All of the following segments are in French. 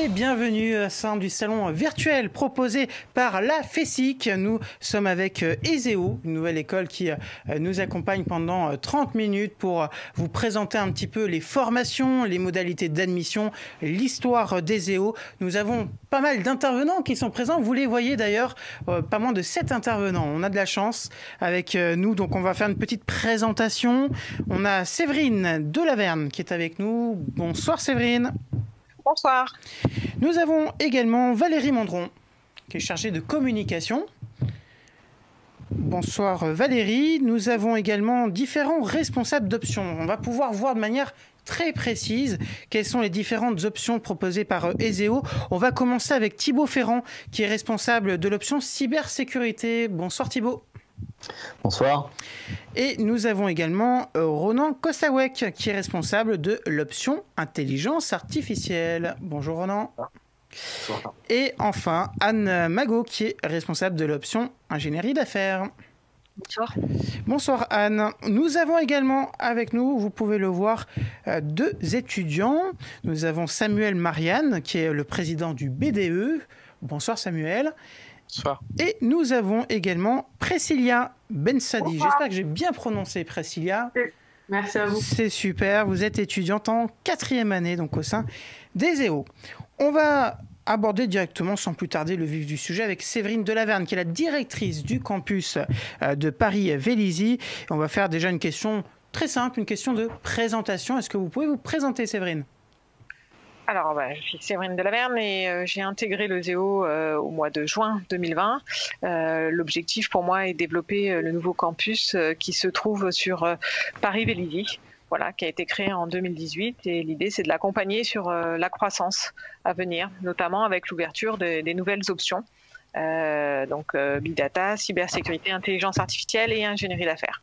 et bienvenue au sein du salon virtuel proposé par la FESIC. Nous sommes avec ESEO, une nouvelle école qui nous accompagne pendant 30 minutes pour vous présenter un petit peu les formations, les modalités d'admission, l'histoire d'ESEO. Nous avons pas mal d'intervenants qui sont présents. Vous les voyez d'ailleurs, pas moins de 7 intervenants. On a de la chance avec nous, donc on va faire une petite présentation. On a Séverine Delaverne qui est avec nous. Bonsoir Séverine. Bonsoir. Nous avons également Valérie Mondron, qui est chargée de communication. Bonsoir Valérie. Nous avons également différents responsables d'options. On va pouvoir voir de manière très précise quelles sont les différentes options proposées par ESEO. On va commencer avec Thibaut Ferrand, qui est responsable de l'option cybersécurité. Bonsoir Thibaut. Bonsoir. Et nous avons également Ronan Kostawek, qui est responsable de l'option intelligence artificielle. Bonjour Ronan. Bonsoir. Et enfin Anne Magot, qui est responsable de l'option ingénierie d'affaires. Bonsoir. Bonsoir Anne. Nous avons également avec nous, vous pouvez le voir, deux étudiants. Nous avons Samuel Marianne, qui est le président du BDE. Bonsoir Samuel. Bonsoir. Et nous avons également Priscilla Bensadi. J'espère que j'ai bien prononcé Priscilla. Merci à vous. C'est super. Vous êtes étudiante en 4e année, donc au sein d'ESEO. On va aborder directement, sans plus tarder, le vif du sujet avec Séverine Delaverne, qui est la directrice du campus de Paris-Vélizy. On va faire déjà une question très simple, une question de présentation. Est-ce que vous pouvez vous présenter, Séverine ? Alors, je suis Séverine Delaverne et j'ai intégré l'ESEO au mois de juin 2020. L'objectif pour moi est de développer le nouveau campus qui se trouve sur Paris-Vélizy, voilà, qui a été créé en 2018. Et l'idée, c'est de l'accompagner sur la croissance à venir, notamment avec l'ouverture des nouvelles options, donc Big Data, cybersécurité, intelligence artificielle et ingénierie d'affaires.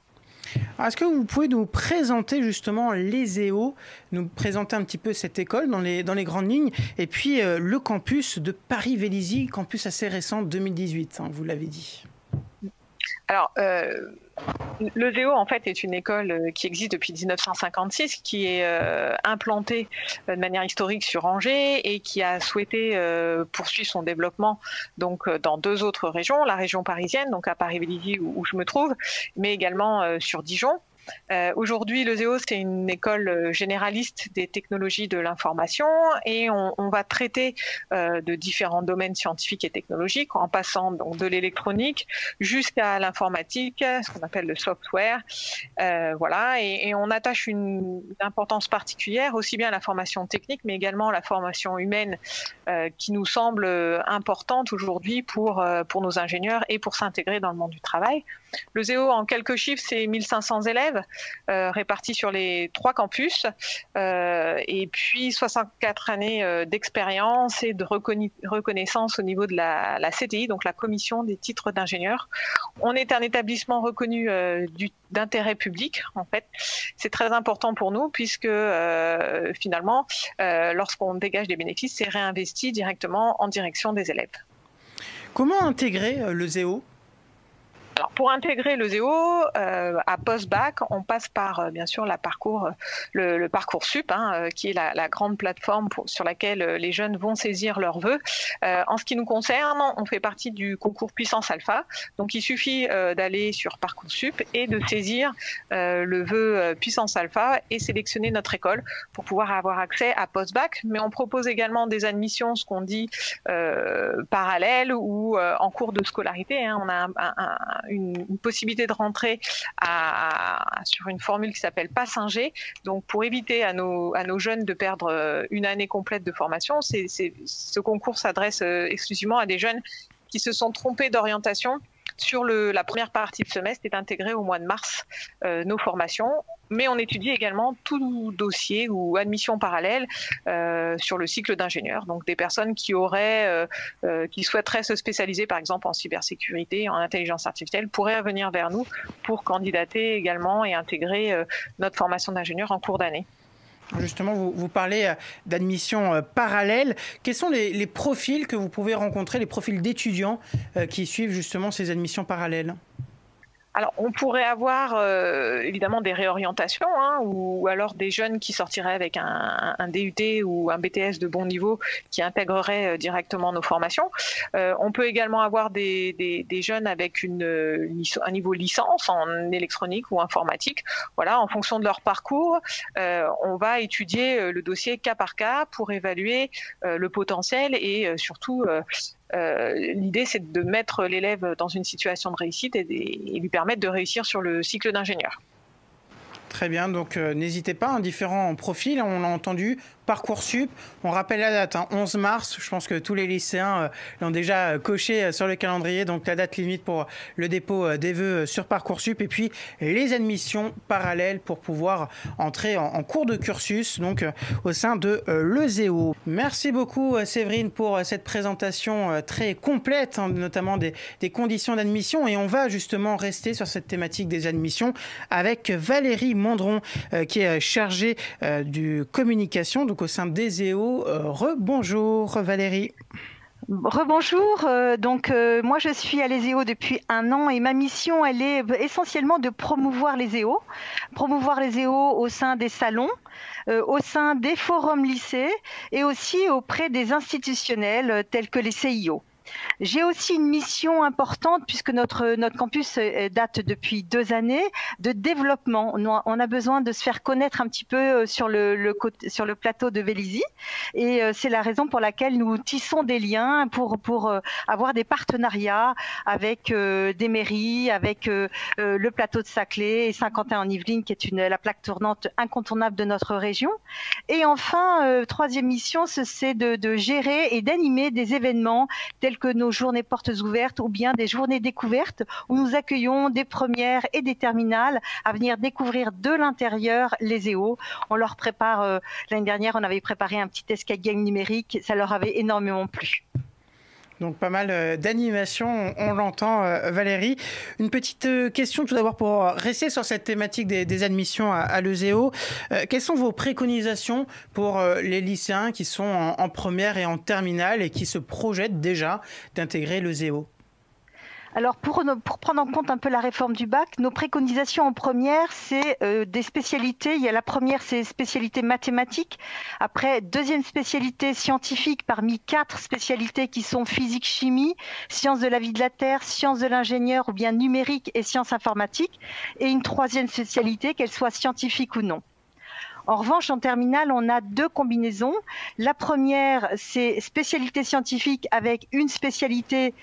Est-ce que vous pouvez nous présenter justement l'ESEO, nous présenter un petit peu cette école dans les grandes lignes, et puis le campus de Paris-Vélizy, campus assez récent, 2018, hein, vous l'avez dit. Alors, l'ESEO, en fait, est une école qui existe depuis 1956, qui est implantée de manière historique sur Angers et qui a souhaité poursuivre son développement donc dans 2 autres régions, la région parisienne, donc à Paris-Vélizy où je me trouve, mais également sur Dijon. Aujourd'hui, l'ESEO, c'est une école généraliste des technologies de l'information et on va traiter de différents domaines scientifiques et technologiques en passant donc de l'électronique jusqu'à l'informatique, ce qu'on appelle le software. Voilà, et on attache une importance particulière aussi bien à la formation technique mais également à la formation humaine qui nous semble importante aujourd'hui pour nos ingénieurs et pour s'intégrer dans le monde du travail. L'ESEO, en quelques chiffres, c'est 1500 élèves répartis sur les 3 campus et puis 64 années d'expérience et de reconnaissance au niveau de la CTI, donc la commission des titres d'ingénieur. On est un établissement reconnu d'intérêt public, en fait. C'est très important pour nous puisque finalement, lorsqu'on dégage des bénéfices, c'est réinvesti directement en direction des élèves. Comment intégrer l'ESEO ? Alors, pour intégrer l'ESEO, à post-bac, on passe par, bien sûr, le Parcoursup, qui est la grande plateforme sur laquelle les jeunes vont saisir leurs vœux. En ce qui nous concerne, on fait partie du concours Puissance Alpha. Donc, il suffit d'aller sur Parcoursup et de saisir le vœu Puissance Alpha et sélectionner notre école pour pouvoir avoir accès à post-bac. Mais on propose également des admissions, ce qu'on dit parallèles ou en cours de scolarité. On a une possibilité de rentrer sur une formule qui s'appelle Passinger. Donc, pour éviter à nos jeunes de perdre une année complète de formation, ce concours s'adresse exclusivement à des jeunes qui se sont trompés d'orientation sur la première partie de semestre est intégrée au mois de mars nos formations. Mais on étudie également tout dossier ou admission parallèle sur le cycle d'ingénieur. Donc des personnes qui souhaiteraient se spécialiser par exemple en cybersécurité, en intelligence artificielle, pourraient venir vers nous pour candidater également et intégrer notre formation d'ingénieur en cours d'année. Justement, vous parlez d'admission parallèle. Quels sont les profils que vous pouvez rencontrer, les profils d'étudiants qui suivent justement ces admissions parallèles ? Alors, on pourrait avoir évidemment des réorientations, ou alors des jeunes qui sortiraient avec un DUT ou un BTS de bon niveau qui intégreraient directement nos formations. On peut également avoir des jeunes avec un niveau licence en électronique ou informatique. Voilà, en fonction de leur parcours, on va étudier le dossier cas par cas pour évaluer le potentiel et surtout l'idée, c'est de mettre l'élève dans une situation de réussite et lui permettre de réussir sur le cycle d'ingénieur. Très bien, donc n'hésitez pas, différents profils, on l'a entendu, Parcoursup, on rappelle la date, 11 mars, je pense que tous les lycéens l'ont déjà coché sur le calendrier, donc la date limite pour le dépôt des vœux sur Parcoursup, et puis les admissions parallèles pour pouvoir entrer en cours de cursus, donc au sein de l'ESEO. Merci beaucoup Séverine pour cette présentation très complète, notamment des conditions d'admission, et on va justement rester sur cette thématique des admissions avec Valérie Mondron qui est chargée du communication, donc au sein d'ESEO. Rebonjour Valérie. Rebonjour, moi je suis à l'ESEO depuis 1 an et ma mission elle est essentiellement de promouvoir l'ESEO au sein des salons, au sein des forums lycées et aussi auprès des institutionnels tels que les CIO. J'ai aussi une mission importante puisque notre campus date depuis 2 années de développement. On a besoin de se faire connaître un petit peu sur le plateau de Vélizy et c'est la raison pour laquelle nous tissons des liens pour avoir des partenariats avec des mairies, avec le plateau de Saclay et Saint-Quentin-en-Yvelines qui est la plaque tournante incontournable de notre région. Et enfin, 3e mission, c'est de gérer et d'animer des événements tels que nos journées portes ouvertes ou bien des journées découvertes où nous accueillons des premières et des terminales à venir découvrir de l'intérieur l'ESEO. On leur prépare, l'année dernière, on avait préparé un petit escape game numérique, ça leur avait énormément plu. Donc pas mal d'animations, on l'entend Valérie. Une petite question tout d'abord pour rester sur cette thématique des admissions à l'ESEO. Quelles sont vos préconisations pour les lycéens qui sont en première et en terminale et qui se projettent déjà d'intégrer l'ESEO ? Alors pour prendre en compte un peu la réforme du bac, nos préconisations en première, c'est des spécialités. Il y a la première, c'est spécialité mathématiques. Après, 2e spécialité scientifique parmi 4 spécialités qui sont physique, chimie, sciences de la vie de la Terre, sciences de l'ingénieur ou bien numérique et sciences informatiques. Et une 3e spécialité, qu'elle soit scientifique ou non. En revanche, en terminale, on a 2 combinaisons. La première, c'est spécialité scientifique avec une spécialité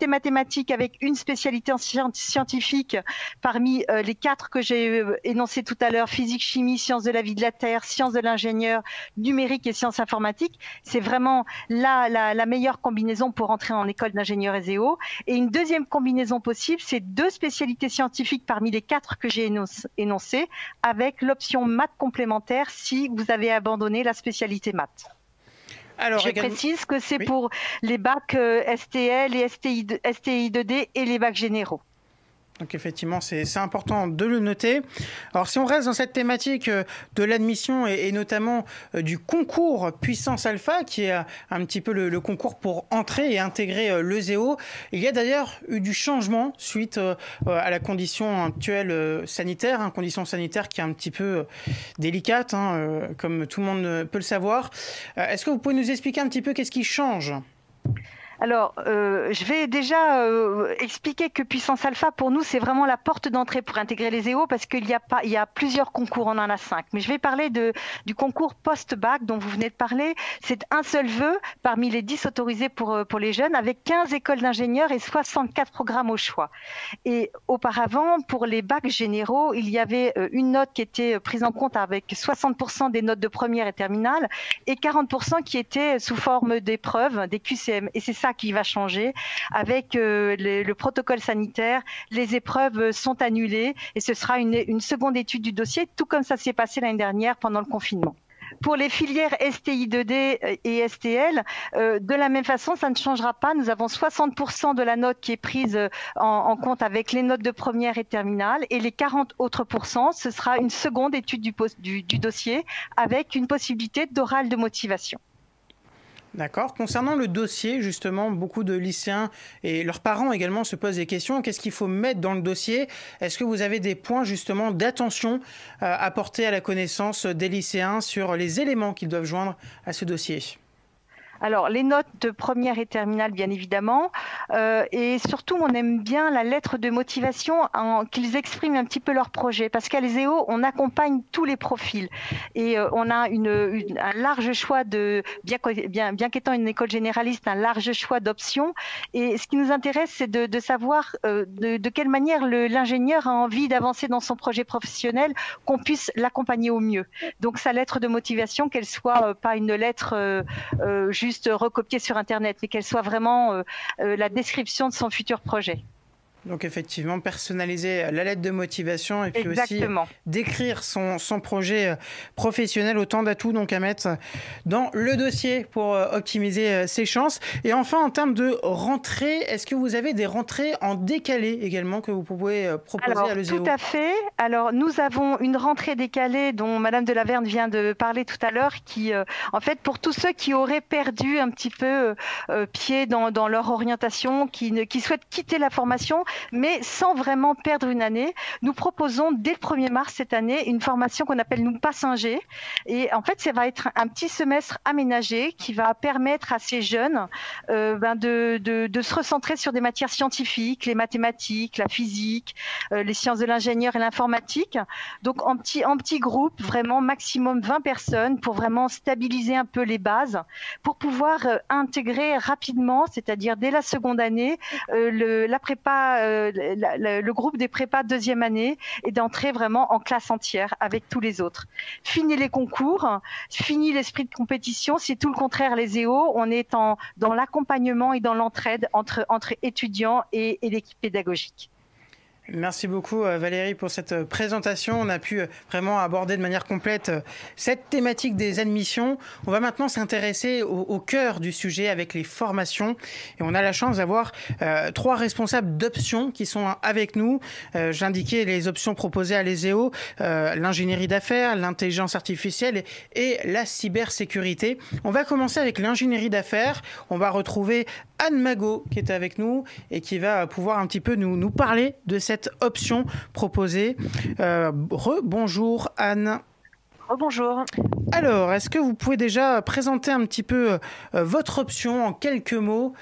mathématique avec une spécialité scientifique parmi les 4 que j'ai énoncées tout à l'heure, physique, chimie, sciences de la vie de la Terre, sciences de l'ingénieur, numérique et sciences informatiques. C'est vraiment la meilleure combinaison pour entrer en école d'ingénieur ESEO. Et une 2e combinaison possible, c'est 2 spécialités scientifiques parmi les 4 que j'ai énoncées avec l'option maths complémentaire si vous avez abandonné la spécialité maths. Alors, je précise que c'est pour les bacs STL et STI2D et les bacs généraux. Donc effectivement, c'est important de le noter. Alors si on reste dans cette thématique de l'admission et notamment du concours Puissance Alpha, qui est un petit peu le concours pour entrer et intégrer l'ESEO, il y a d'ailleurs eu du changement suite à la condition actuelle sanitaire, condition sanitaire qui est un petit peu délicate, comme tout le monde peut le savoir. Est-ce que vous pouvez nous expliquer un petit peu qu'est-ce qui change ? Alors, je vais déjà expliquer que Puissance Alpha, pour nous, c'est vraiment la porte d'entrée pour intégrer l'ESEO parce qu'il y a plusieurs concours, on en a 5. Mais je vais parler du concours post-bac dont vous venez de parler. C'est un seul vœu parmi les 10 autorisés pour les jeunes avec 15 écoles d'ingénieurs et 64 programmes au choix. Et auparavant, pour les bacs généraux, il y avait une note qui était prise en compte avec 60% des notes de première et terminale et 40% qui étaient sous forme d'épreuves, des QCM. Et c'est ça qui va changer avec le protocole sanitaire. Les épreuves sont annulées et ce sera une seconde étude du dossier, tout comme ça s'est passé l'année dernière pendant le confinement. Pour les filières STI2D et STL, de la même façon, ça ne changera pas. Nous avons 60% de la note qui est prise en compte avec les notes de première et terminale et les 40 autres %, ce sera une seconde étude du dossier avec une possibilité d'oral de motivation. D'accord. Concernant le dossier, justement, beaucoup de lycéens et leurs parents également se posent des questions. Qu'est-ce qu'il faut mettre dans le dossier? Est-ce que vous avez des points justement d'attention à porter à la connaissance des lycéens sur les éléments qu'ils doivent joindre à ce dossier? Alors, les notes de première et terminale, bien évidemment. Et surtout, on aime bien la lettre de motivation, qu'ils expriment un petit peu leur projet. Parce qu'à l'ESEO, on accompagne tous les profils. Et on a un large choix bien qu'étant une école généraliste, un large choix d'options. Et ce qui nous intéresse, c'est de savoir de quelle manière l'ingénieur a envie d'avancer dans son projet professionnel, qu'on puisse l'accompagner au mieux. Donc, sa lettre de motivation, qu'elle soit pas une lettre juste recopiée sur Internet, mais qu'elle soit vraiment la description de son futur projet. Donc effectivement, personnaliser la lettre de motivation et puis Exactement. aussi décrire son projet professionnel, autant d'atouts donc à mettre dans le dossier pour optimiser ses chances. Et enfin, en termes de rentrée, est-ce que vous avez des rentrées en décalé également que vous pouvez proposer à l'ESEO? Tout à fait. Alors, nous avons une rentrée décalée dont Madame de Laverne vient de parler tout à l'heure, qui, en fait, pour tous ceux qui auraient perdu un petit peu pied dans leur orientation, qui souhaitent quitter la formation, mais sans vraiment perdre une année, nous proposons dès le 1er mars cette année une formation qu'on appelle Nous Passinger. Et en fait, ça va être un petit semestre aménagé qui va permettre à ces jeunes de se recentrer sur des matières scientifiques, les mathématiques, la physique, les sciences de l'ingénieur et l'informatique. Donc en petit groupe, vraiment maximum 20 personnes pour vraiment stabiliser un peu les bases, pour pouvoir intégrer rapidement, c'est-à-dire dès la seconde année, la prépa, le groupe des prépas deuxième année, et d'entrer vraiment en classe entière avec tous les autres. Fini les concours, fini l'esprit de compétition, c'est tout le contraire les EO, on est dans l'accompagnement et dans l'entraide entre étudiants et l'équipe pédagogique. Merci beaucoup Valérie pour cette présentation. On a pu vraiment aborder de manière complète cette thématique des admissions. On va maintenant s'intéresser au cœur du sujet avec les formations. Et on a la chance d'avoir 3 responsables d'options qui sont avec nous. J'indiquais les options proposées à l'ESEO, l'ingénierie d'affaires, l'intelligence artificielle et la cybersécurité. On va commencer avec l'ingénierie d'affaires. On va retrouver Anne Magot qui est avec nous et qui va pouvoir un petit peu nous parler de cette option proposée. Bonjour Anne. Bonjour. Alors, est-ce que vous pouvez déjà présenter un petit peu votre option en quelques mots?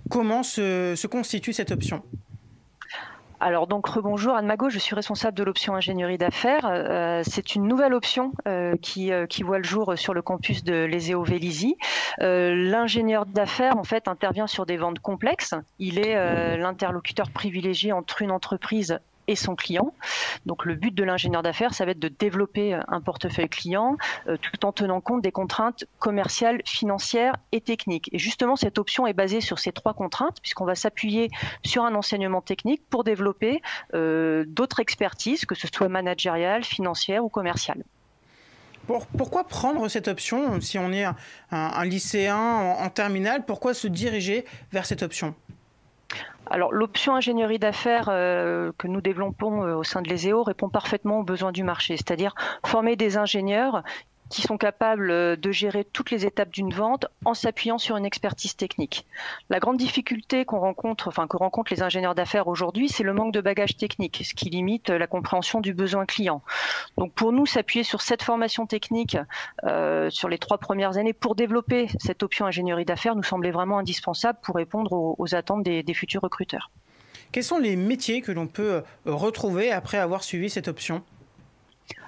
Comment se constitue cette option? Alors donc rebonjour, Anne Magot, je suis responsable de l'option ingénierie d'affaires. C'est une nouvelle option qui voit le jour sur le campus de l'ESEO Vélizy. L'ingénieur d'affaires en fait intervient sur des ventes complexes. Il est l'interlocuteur privilégié entre une entreprise et son client. Donc le but de l'ingénieur d'affaires, ça va être de développer un portefeuille client tout en tenant compte des contraintes commerciales, financières et techniques. Et justement, cette option est basée sur ces 3 contraintes puisqu'on va s'appuyer sur un enseignement technique pour développer d'autres expertises, que ce soit managériales, financières ou commerciales. Pourquoi prendre cette option si on est un lycéen en terminale? Pourquoi se diriger vers cette option? Alors, l'option ingénierie d'affaires que nous développons au sein de l'ESEO répond parfaitement aux besoins du marché, c'est-à-dire former des ingénieurs qui sont capables de gérer toutes les étapes d'une vente en s'appuyant sur une expertise technique. La grande difficulté que rencontrent les ingénieurs d'affaires aujourd'hui, c'est le manque de bagage technique, ce qui limite la compréhension du besoin client. Donc pour nous, s'appuyer sur cette formation technique sur les 3 premières années pour développer cette option ingénierie d'affaires nous semblait vraiment indispensable pour répondre aux attentes des futurs recruteurs. Quels sont les métiers que l'on peut retrouver après avoir suivi cette option ?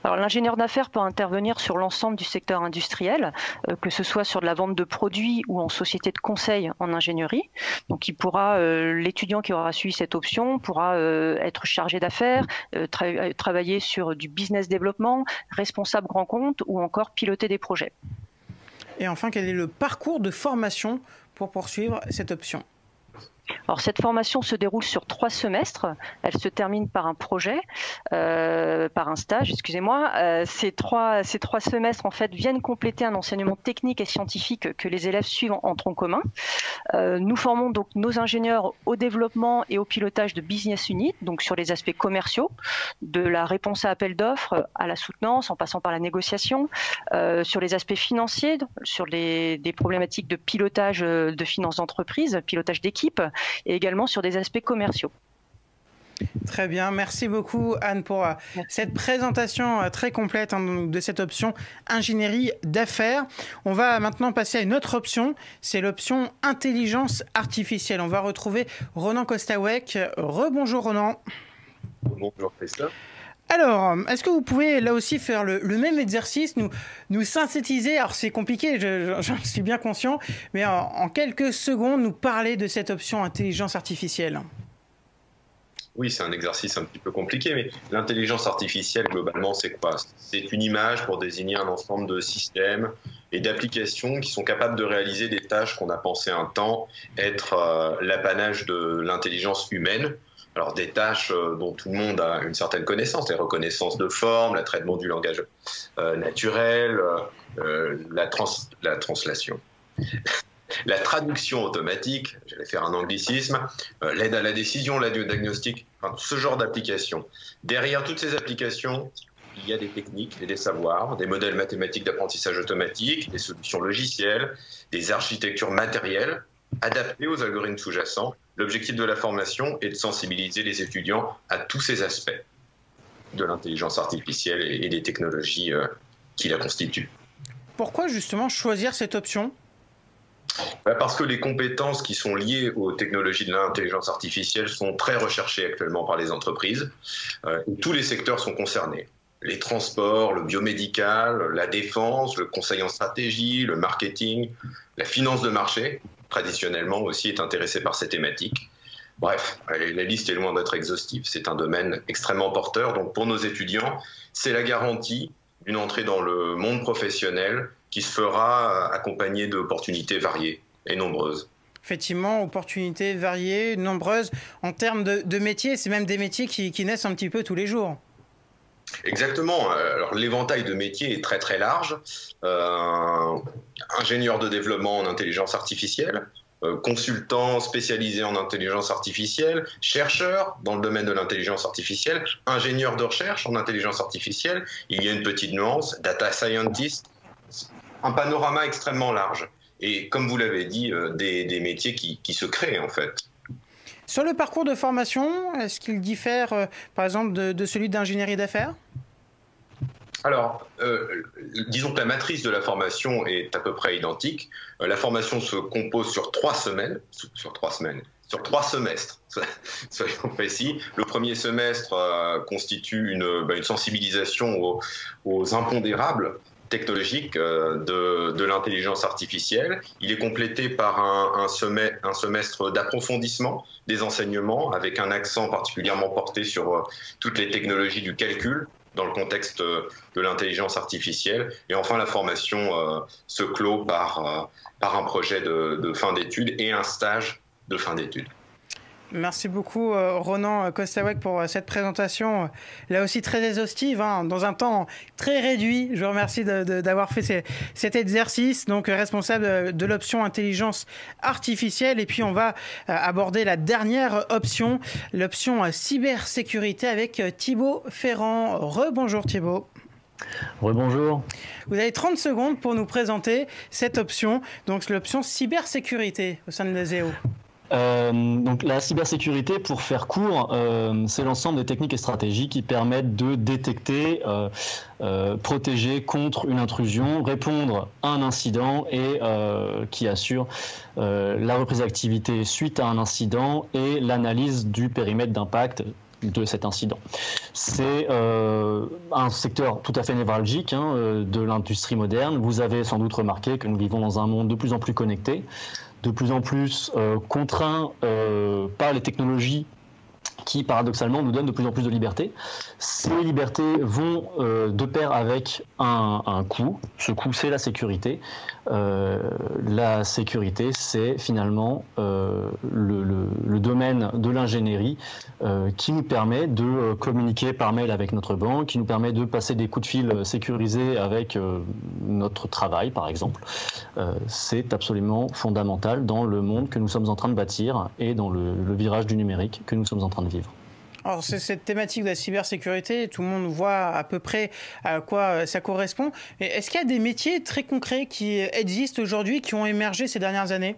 Alors l'ingénieur d'affaires peut intervenir sur l'ensemble du secteur industriel, que ce soit sur de la vente de produits ou en société de conseil en ingénierie. Donc l'étudiant qui aura suivi cette option pourra être chargé d'affaires, travailler sur du business développement, responsable grand compte ou encore piloter des projets. Et enfin, quel est le parcours de formation pour poursuivre cette option ? Alors cette formation se déroule sur 3 semestres. Elle se termine par un projet, par un stage, excusez-moi. Ces trois semestres en fait viennent compléter un enseignement technique et scientifique que les élèves suivent en tronc commun. Nous formons donc nos ingénieurs au développement et au pilotage de business units, donc sur les aspects commerciaux, de la réponse à appel d'offres à la soutenance en passant par la négociation, sur les aspects financiers, sur des problématiques de pilotage de finances d'entreprise, pilotage d'équipe, et également sur des aspects commerciaux. Très bien, merci beaucoup Anne pour cette présentation très complète de cette option ingénierie d'affaires. On va maintenant passer à une autre option, c'est l'option intelligence artificielle. On va retrouver Ronan Kostawek. Rebonjour Ronan. Bonjour Christophe. Alors, est-ce que vous pouvez là aussi faire le même exercice, nous synthétiser, alors c'est compliqué, j'en suis bien conscient, mais en quelques secondes nous parler de cette option intelligence artificielle? Oui, c'est un exercice un petit peu compliqué, mais l'intelligence artificielle, globalement, c'est quoi? C'est une image pour désigner un ensemble de systèmes et d'applications qui sont capables de réaliser des tâches qu'on a pensé un temps être l'apanage de l'intelligence humaine. Alors, des tâches dont tout le monde a une certaine connaissance, les reconnaissances de forme, le traitement du langage naturel, la translation. La traduction automatique, j'allais faire un anglicisme, l'aide à la décision, l'aide au diagnostic, enfin, ce genre d'applications. Derrière toutes ces applications, il y a des techniques et des savoirs, des modèles mathématiques d'apprentissage automatique, des solutions logicielles, des architectures matérielles adaptées aux algorithmes sous-jacents. L'objectif de la formation est de sensibiliser les étudiants à tous ces aspects de l'intelligence artificielle et des technologies qui la constituent. Pourquoi justement choisir cette option ? Parce que les compétences qui sont liées aux technologies de l'intelligence artificielle sont très recherchées actuellement par les entreprises. Tous les secteurs sont concernés. Les transports, le biomédical, la défense, le conseil en stratégie, le marketing, la finance de marché, traditionnellement aussi, est intéressée par ces thématiques. Bref, la liste est loin d'être exhaustive. C'est un domaine extrêmement porteur. Donc pour nos étudiants, c'est la garantie d'une entrée dans le monde professionnel qui se fera accompagnée d'opportunités variées et nombreuses. Effectivement, opportunités variées, nombreuses. En termes de métiers, c'est même des métiers qui naissent un petit peu tous les jours. Exactement. Alors l'éventail de métiers est très très large. Ingénieur de développement en intelligence artificielle, consultant spécialisé en intelligence artificielle, chercheur dans le domaine de l'intelligence artificielle, ingénieur de recherche en intelligence artificielle. Il y a une petite nuance, data scientist. Un panorama extrêmement large. Et comme vous l'avez dit, des métiers qui se créent en fait. Sur le parcours de formation, est-ce qu'il diffère par exemple de celui d'ingénierie d'affaires ? Alors, disons que la matrice de la formation est à peu près identique. La formation se compose sur 3 semestres, soyons précis. Le premier semestre constitue une sensibilisation aux impondérables technologique de l'intelligence artificielle. Il est complété par un semestre d'approfondissement des enseignements avec un accent particulièrement porté sur toutes les technologies du calcul dans le contexte de l'intelligence artificielle. Et enfin, la formation se clôt par un projet de fin d'études et un stage de fin d'études. Merci beaucoup Ronan Kostawek pour cette présentation, là aussi très exhaustive, dans un temps très réduit. Je vous remercie d'avoir fait cet exercice, donc responsable de l'option intelligence artificielle. Et puis on va aborder la dernière option, l'option cybersécurité avec Thibaut Ferrand. Rebonjour Thibaut. Rebonjour. Vous avez 30 secondes pour nous présenter cette option, donc l'option cybersécurité au sein de l'ESEO. Donc la cybersécurité, pour faire court, c'est l'ensemble des techniques et stratégies qui permettent de détecter, protéger contre une intrusion, répondre à un incident et qui assure la reprise d'activité suite à un incident et l'analyse du périmètre d'impact de cet incident. C'est un secteur tout à fait névralgique de l'industrie moderne. Vous avez sans doute remarqué que nous vivons dans un monde de plus en plus connecté, de plus en plus contraint par les technologies qui paradoxalement nous donne de plus en plus de liberté. Ces libertés vont de pair avec un coût. Ce coût, c'est la sécurité. La sécurité, c'est finalement le domaine de l'ingénierie qui nous permet de communiquer par mail avec notre banque, qui nous permet de passer des coups de fil sécurisés avec notre travail, par exemple. C'est absolument fondamental dans le monde que nous sommes en train de bâtir et dans le virage du numérique que nous sommes en train de vivre. Alors, c'est cette thématique de la cybersécurité, tout le monde voit à peu près à quoi ça correspond. Mais est-ce qu'il y a des métiers très concrets qui existent aujourd'hui, qui ont émergé ces dernières années ?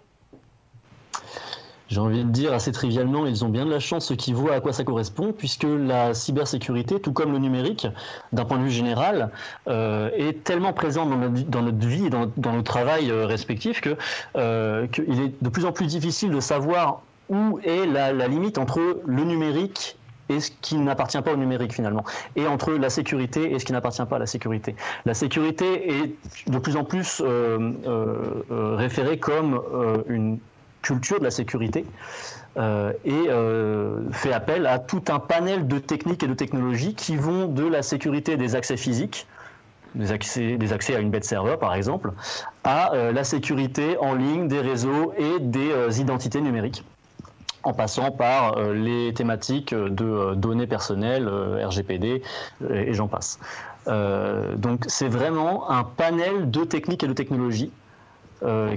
J'ai envie de dire assez trivialement, ils ont bien de la chance ceux qui voient à quoi ça correspond, puisque la cybersécurité, tout comme le numérique, d'un point de vue général, est tellement présente dans notre vie et dans nos travails respectifs qu'il est de plus en plus difficile de savoir où est la limite entre le numérique et ce qui n'appartient pas au numérique finalement, et entre la sécurité et ce qui n'appartient pas à la sécurité. La sécurité est de plus en plus référée comme une culture de la sécurité et fait appel à tout un panel de techniques et de technologies qui vont de la sécurité des accès physiques, des accès à une baie de serveur par exemple, à la sécurité en ligne des réseaux et des identités numériques, en passant par les thématiques de données personnelles, RGPD, et j'en passe. Donc c'est vraiment un panel de techniques et de technologies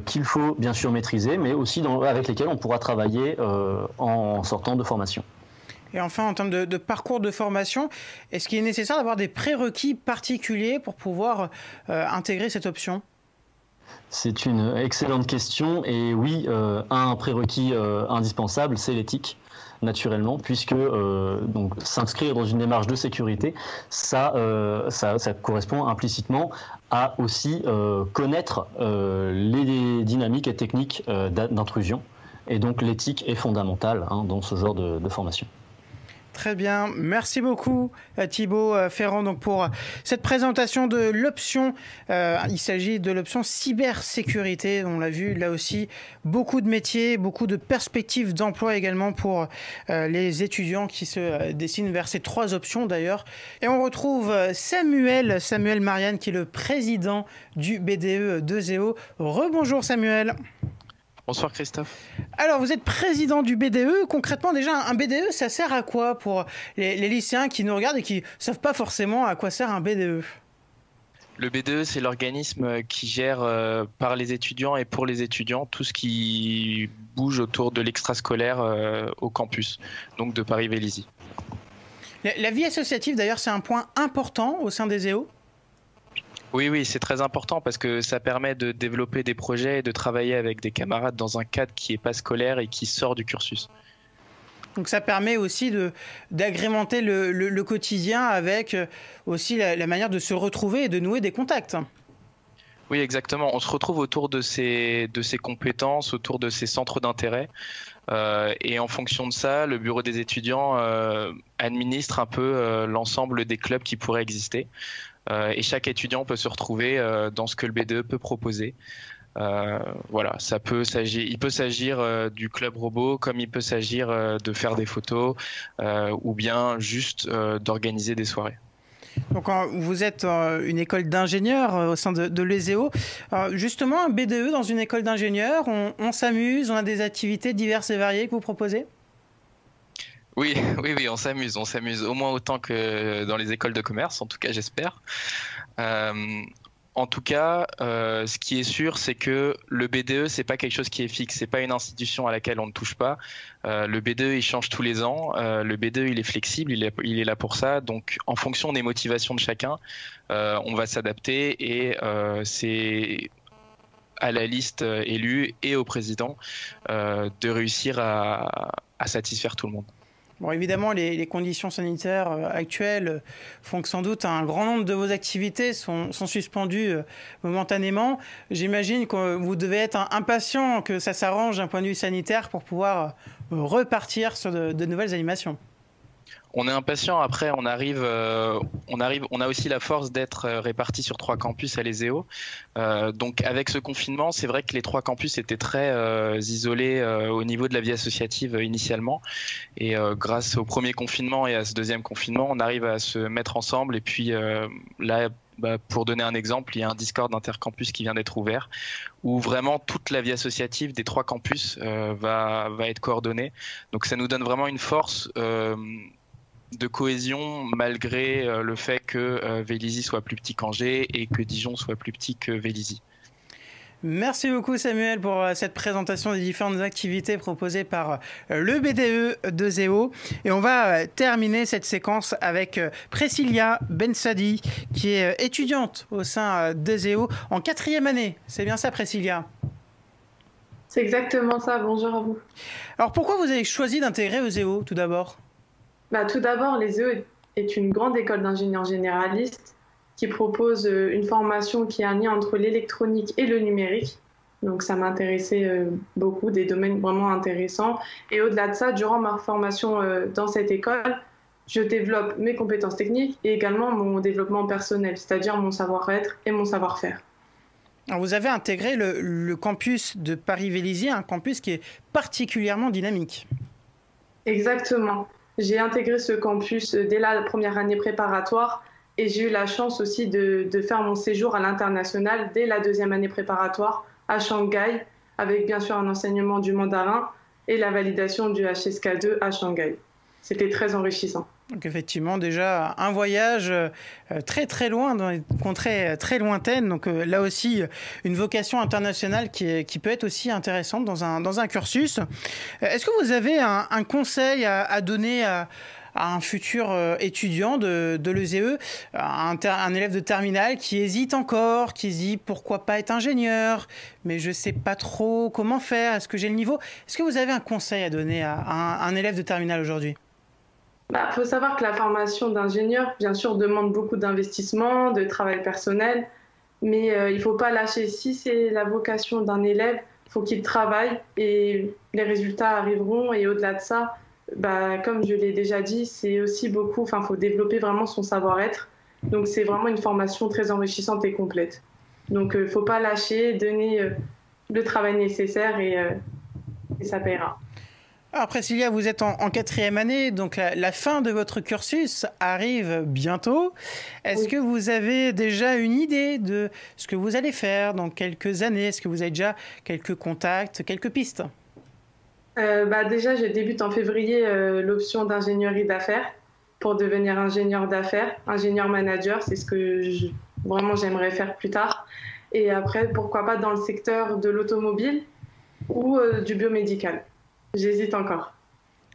qu'il faut bien sûr maîtriser, mais aussi avec lesquelles on pourra travailler en sortant de formation. Et enfin, en termes de parcours de formation, est-ce qu'il est nécessaire d'avoir des prérequis particuliers pour pouvoir intégrer cette option ? C'est une excellente question et oui, un prérequis indispensable, c'est l'éthique, naturellement, puisque donc s'inscrire dans une démarche de sécurité, ça correspond implicitement à aussi connaître les dynamiques et techniques d'intrusion. Et donc l'éthique est fondamentale dans ce genre de formation. Très bien, merci beaucoup Thibaut Ferrand donc pour cette présentation de l'option. Il s'agit de l'option cybersécurité. On l'a vu là aussi, beaucoup de métiers, beaucoup de perspectives d'emploi également pour les étudiants qui se dessinent vers ces trois options d'ailleurs. Et on retrouve Samuel Marianne qui est le président du BDE de Zéo. Rebonjour Samuel. Bonsoir Christophe. Alors vous êtes président du BDE, concrètement déjà un BDE ça sert à quoi pour les lycéens qui nous regardent et qui ne savent pas forcément à quoi sert un BDE ? Le BDE c'est l'organisme qui gère par les étudiants et pour les étudiants tout ce qui bouge autour de l'extrascolaire au campus, donc de Paris-Vélizy. La vie associative d'ailleurs c'est un point important au sein des Zéo ? Oui, c'est très important parce que ça permet de développer des projets et de travailler avec des camarades dans un cadre qui n'est pas scolaire et qui sort du cursus. Donc ça permet aussi d'agrémenter le quotidien avec aussi la manière de se retrouver et de nouer des contacts. Oui, exactement. On se retrouve autour de ces compétences, autour de ces centres d'intérêt. Et en fonction de ça, le bureau des étudiants administre un peu l'ensemble des clubs qui pourraient exister. Et chaque étudiant peut se retrouver dans ce que le BDE peut proposer. Voilà, il peut s'agir du club robot, comme il peut s'agir de faire des photos, ou bien juste d'organiser des soirées. Donc vous êtes une école d'ingénieurs au sein de l'ESEO. Justement, un BDE dans une école d'ingénieurs, on s'amuse, on a des activités diverses et variées que vous proposez ? Oui, on s'amuse au moins autant que dans les écoles de commerce, en tout cas j'espère. En tout cas, ce qui est sûr, c'est que le BDE, c'est pas quelque chose qui est fixe, c'est pas une institution à laquelle on ne touche pas. Le BDE, il change tous les ans. Le BDE, il est flexible, il est là pour ça. Donc, en fonction des motivations de chacun, on va s'adapter et c'est à la liste élue et au président de réussir à satisfaire tout le monde. Bon, évidemment, les conditions sanitaires actuelles font que sans doute un grand nombre de vos activités sont suspendues momentanément. J'imagine que vous devez être impatient que ça s'arrange d'un point de vue sanitaire pour pouvoir repartir sur de nouvelles animations. On est impatient. Après, on a aussi la force d'être répartis sur 3 campus à l'ESEO. Donc, avec ce confinement, c'est vrai que les 3 campus étaient très isolés au niveau de la vie associative initialement. Et grâce au premier confinement et à ce deuxième confinement, on arrive à se mettre ensemble. Et puis là, pour donner un exemple, il y a un Discord intercampus qui vient d'être ouvert, où vraiment toute la vie associative des 3 campus va être coordonnée. Donc, ça nous donne vraiment une force de cohésion malgré le fait que Vélizy soit plus petit qu'Angers et que Dijon soit plus petit que Vélizy. Merci beaucoup Samuel pour cette présentation des différentes activités proposées par le BDE d'ESEO. Et on va terminer cette séquence avec Priscilla Bensadi, qui est étudiante au sein d'ESEO en 4e année. C'est bien ça, Priscilla? C'est exactement ça. Bonjour à vous. Alors pourquoi vous avez choisi d'intégrer ESEO tout d'abord? Tout d'abord, l'ESEO est une grande école d'ingénieurs généralistes qui propose une formation qui a un lien entre l'électronique et le numérique. Donc ça m'intéressait beaucoup, des domaines vraiment intéressants. Et au-delà de ça, durant ma formation dans cette école, je développe mes compétences techniques et également mon développement personnel, c'est-à-dire mon savoir-être et mon savoir-faire. Alors vous avez intégré le campus de Paris-Vélizy, un campus qui est particulièrement dynamique. Exactement. J'ai intégré ce campus dès la première année préparatoire et j'ai eu la chance aussi de faire mon séjour à l'international dès la 2e année préparatoire à Shanghai, avec bien sûr un enseignement du mandarin et la validation du HSK2 à Shanghai. C'était très enrichissant. Donc effectivement, déjà un voyage très très loin, dans des contrées très lointaines. Donc là aussi, une vocation internationale qui peut être aussi intéressante dans un cursus. Est-ce que vous avez un conseil à donner à un futur étudiant de l'ESEO, un élève de terminale qui hésite encore, qui se dit pourquoi pas être ingénieur, mais je ne sais pas trop comment faire, est-ce que j'ai le niveau? Est-ce que vous avez un conseil à donner à un élève de terminale aujourd'hui? Faut savoir que la formation d'ingénieur, bien sûr, demande beaucoup d'investissement, de travail personnel, mais il ne faut pas lâcher. Si c'est la vocation d'un élève, il faut qu'il travaille et les résultats arriveront. Et au-delà de ça, comme je l'ai déjà dit, c'est aussi beaucoup, il faut développer vraiment son savoir-être. Donc c'est vraiment une formation très enrichissante et complète. Donc il ne faut pas lâcher, donner le travail nécessaire et ça paiera. Alors Priscilla, vous êtes en 4e année, donc la fin de votre cursus arrive bientôt. Est-ce que vous avez déjà une idée de ce que vous allez faire dans quelques années? Est-ce que vous avez déjà quelques contacts, quelques pistes? Déjà, je débute en février l'option d'ingénierie d'affaires pour devenir ingénieur d'affaires, ingénieur manager, c'est ce que vraiment j'aimerais faire plus tard. Et après, pourquoi pas dans le secteur de l'automobile ou du biomédical. J'hésite encore.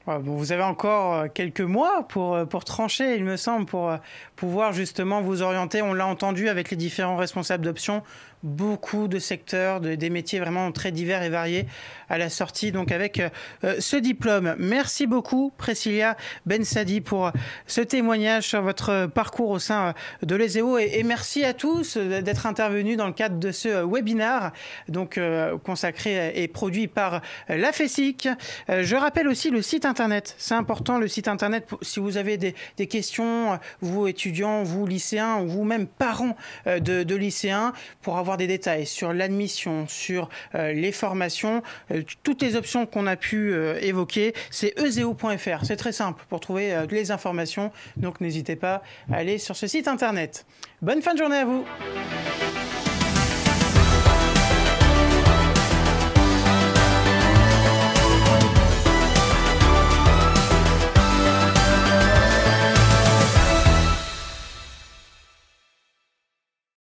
Vous avez encore quelques mois pour trancher, il me semble, pour pouvoir justement vous orienter. On l'a entendu avec les différents responsables d'options, beaucoup de secteurs, des métiers vraiment très divers et variés à la sortie, donc avec ce diplôme. Merci beaucoup, Priscilla Bensadi, pour ce témoignage sur votre parcours au sein de l'ESEO et merci à tous d'être intervenus dans le cadre de ce webinaire donc, consacré et produit par la FESIC. Je rappelle aussi le site internet. C'est important, le site internet, si vous avez des questions, vous étudiants, vous lycéens, ou vous-même parents de lycéens, pour avoir des détails sur l'admission, sur les formations, toutes les options qu'on a pu évoquer, c'est eseo.fr. C'est très simple pour trouver les informations, donc n'hésitez pas à aller sur ce site internet. Bonne fin de journée à vous.